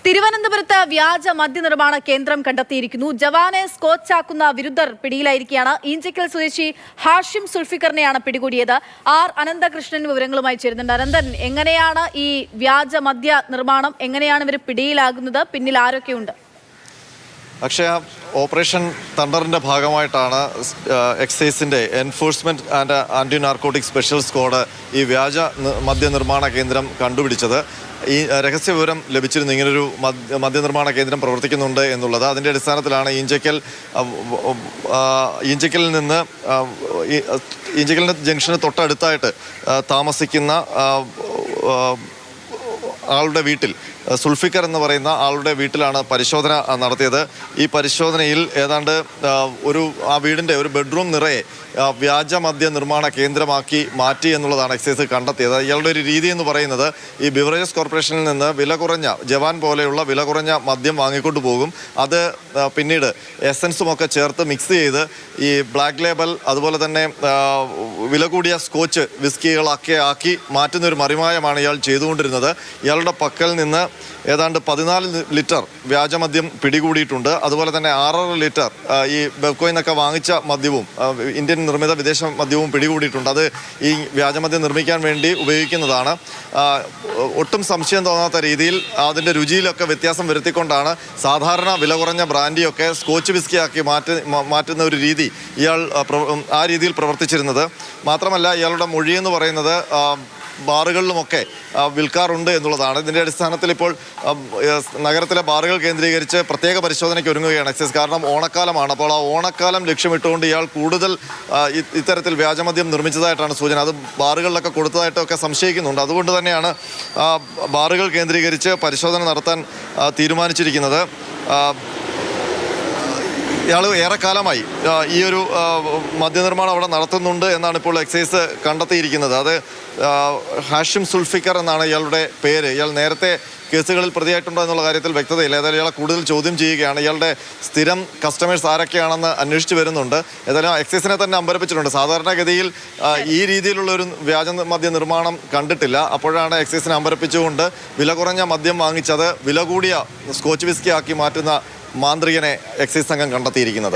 തിരുവനന്തപുരത്ത് വ്യാജ മദ്യനിർമ്മാണ കേന്ദ്രം കണ്ടെത്തിയിരിക്കുന്നു. ജവാനെ സ്കോച്ചാക്കുന്ന വിരുദ്ധർ പിടിയിലായിരിക്കുകയാണ്. ഈഞ്ചക്കൽ സ്വദേശി ഹാഷിം സുൽഫിക്കറിനെയാണ് പിടികൂടിയത്. ആർ അനന്തകൃഷ്ണൻ വിവരങ്ങളുമായി ചേരുന്നുണ്ട്. അനന്തൻ, എങ്ങനെയാണ് ഈ വ്യാജ മദ്യ നിർമ്മാണം, എങ്ങനെയാണ് ഇവർ പിടിയിലാകുന്നത്, പിന്നിൽ ആരൊക്കെയുണ്ട്? അക്ഷയ, ഓപ്പറേഷൻ തണ്ടറിൻ്റെ ഭാഗമായിട്ടാണ് എക്സൈസിൻ്റെ enforcement and anti narcotic special squad ഈ വ്യാജ മദ്യനിർമ്മാണ കേന്ദ്രം കണ്ടുപിടിച്ചത്. ഈ രഹസ്യ വിവരം ലഭിച്ചിരുന്നു ഇങ്ങനൊരു മദ്യനിർമ്മാണ കേന്ദ്രം പ്രവർത്തിക്കുന്നുണ്ട് എന്നുള്ളത്. അതിൻ്റെ അടിസ്ഥാനത്തിലാണ് ഈഞ്ചക്കലിൽ നിന്ന് ഈഞ്ചക്കലിൻ്റെ ജംഗ്ഷന് തൊട്ടടുത്തായിട്ട് താമസിക്കുന്ന ആളുടെ വീട്ടിൽ, സുൽഫിക്കർ എന്ന് പറയുന്ന ആളുടെ വീട്ടിലാണ് പരിശോധന നടത്തിയത്. ഈ പരിശോധനയിൽ ഏതാണ്ട് ആ വീടിൻ്റെ ഒരു ബെഡ്റൂം നിറയെ വ്യാജ മദ്യ നിർമ്മാണ കേന്ദ്രമാക്കി മാറ്റി എന്നുള്ളതാണ് എക്സൈസ് കണ്ടെത്തിയത്. ഇയാളുടെ ഒരു രീതി എന്ന് പറയുന്നത്, ഈ ബിവറേജസ് കോർപ്പറേഷനിൽ നിന്ന് വില കുറഞ്ഞ ജവാൻ പോലെയുള്ള വില കുറഞ്ഞ മദ്യം വാങ്ങിക്കൊണ്ട് പോകും. അത് പിന്നീട് എസൻസുമൊക്കെ ചേർത്ത് മിക്സ് ചെയ്ത് ഈ ബ്ലാക്ക് ലേബൽ, അതുപോലെ തന്നെ വില കൂടിയ സ്കോച്ച് വിസ്കികളൊക്കെ ആക്കി മാറ്റുന്ന ഒരു മറിമായമാണ് ഇയാൾ ചെയ്തുകൊണ്ടിരുന്നത്. ഇയാളുടെ പക്കൽ നിന്ന് ഏതാണ്ട് 14 ലിറ്റർ വ്യാജമദ്യം പിടികൂടിയിട്ടുണ്ട്. അതുപോലെ തന്നെ 6.5 ലിറ്റർ ഈ ബെവ്കോയിൽ നിന്നൊക്കെ വാങ്ങിച്ച മദ്യവും ഇന്ത്യൻ നിർമ്മിത വിദേശ മദ്യവും പിടികൂടിയിട്ടുണ്ട്. അത് ഈ വ്യാജമദ്യം നിർമ്മിക്കാൻ വേണ്ടി ഉപയോഗിക്കുന്നതാണ്. ഒട്ടും സംശയം തോന്നാത്ത രീതിയിൽ അതിൻ്റെ രുചിയിലൊക്കെ വ്യത്യാസം വരുത്തിക്കൊണ്ടാണ് സാധാരണ വില കുറഞ്ഞ ബ്രാൻഡിയൊക്കെ സ്കോച്ച് വിസ്കിയാക്കി മാറ്റുന്ന ഒരു രീതി ഇയാൾ ആ രീതിയിൽ പ്രവർത്തിച്ചിരുന്നത്. മാത്രമല്ല, ഇയാളുടെ മൊഴിയെന്ന് പറയുന്നത് ബാറുകളിലുമൊക്കെ വിൽക്കാറുണ്ട് എന്നുള്ളതാണ്. ഇതിൻ്റെ അടിസ്ഥാനത്തിൽ ഇപ്പോൾ നഗരത്തിലെ ബാറുകൾ കേന്ദ്രീകരിച്ച് പ്രത്യേക പരിശോധനയ്ക്ക് ഒരുങ്ങുകയാണ് എക്സൈസ്. കാരണം ഓണക്കാലമാണ്. അപ്പോൾ ആ ഓണക്കാലം ലക്ഷ്യമിട്ടുകൊണ്ട് ഇയാൾ കൂടുതൽ ഇത്തരത്തിൽ വ്യാജമദ്യം നിർമ്മിച്ചതായിട്ടാണ് സൂചന. അത് ബാറുകളിലൊക്കെ കൊടുത്തതായിട്ടൊക്കെ സംശയിക്കുന്നുണ്ട്. അതുകൊണ്ട് തന്നെയാണ് ബാറുകൾ കേന്ദ്രീകരിച്ച് പരിശോധന നടത്താൻ തീരുമാനിച്ചിരിക്കുന്നത്. ഇയാൾ ഏറെക്കാലമായി ഈ ഒരു മദ്യനിർമ്മാണം അവിടെ നടത്തുന്നുണ്ട് എന്നാണ് ഇപ്പോൾ എക്സൈസ് കണ്ടെത്തിയിരിക്കുന്നത്. അത് ഹാഷിം സുൽഫിക്കർ എന്നാണ് ഇയാളുടെ പേര്. ഇയാൾ നേരത്തെ കേസുകളിൽ പ്രതിയായിട്ടുണ്ടോ എന്നുള്ള കാര്യത്തിൽ വ്യക്തതയില്ല. ഏതായാലും ഇയാളെ കൂടുതൽ ചോദ്യം ചെയ്യുകയാണ്. ഇയാളുടെ സ്ഥിരം കസ്റ്റമേഴ്സ് ആരൊക്കെയാണെന്ന് അന്വേഷിച്ച് വരുന്നുണ്ട്. ഏതായാലും എക്സൈസിനെ തന്നെ അമ്പരപ്പിച്ചിട്ടുണ്ട്. സാധാരണഗതിയിൽ ഈ രീതിയിലുള്ള ഒരു വ്യാജ മദ്യ നിർമ്മാണം കണ്ടിട്ടില്ല. അപ്പോഴാണ് എക്സൈസിനെ അമ്പരപ്പിച്ചുകൊണ്ട് വില കുറഞ്ഞ മദ്യം വാങ്ങിച്ചത് വില കൂടിയ സ്കോച്ച് വിസ്കി ആക്കി മാറ്റുന്ന മാന്ത്രികനെ എക്സൈസ് സംഘം കണ്ടെത്തിയിരിക്കുന്നത്.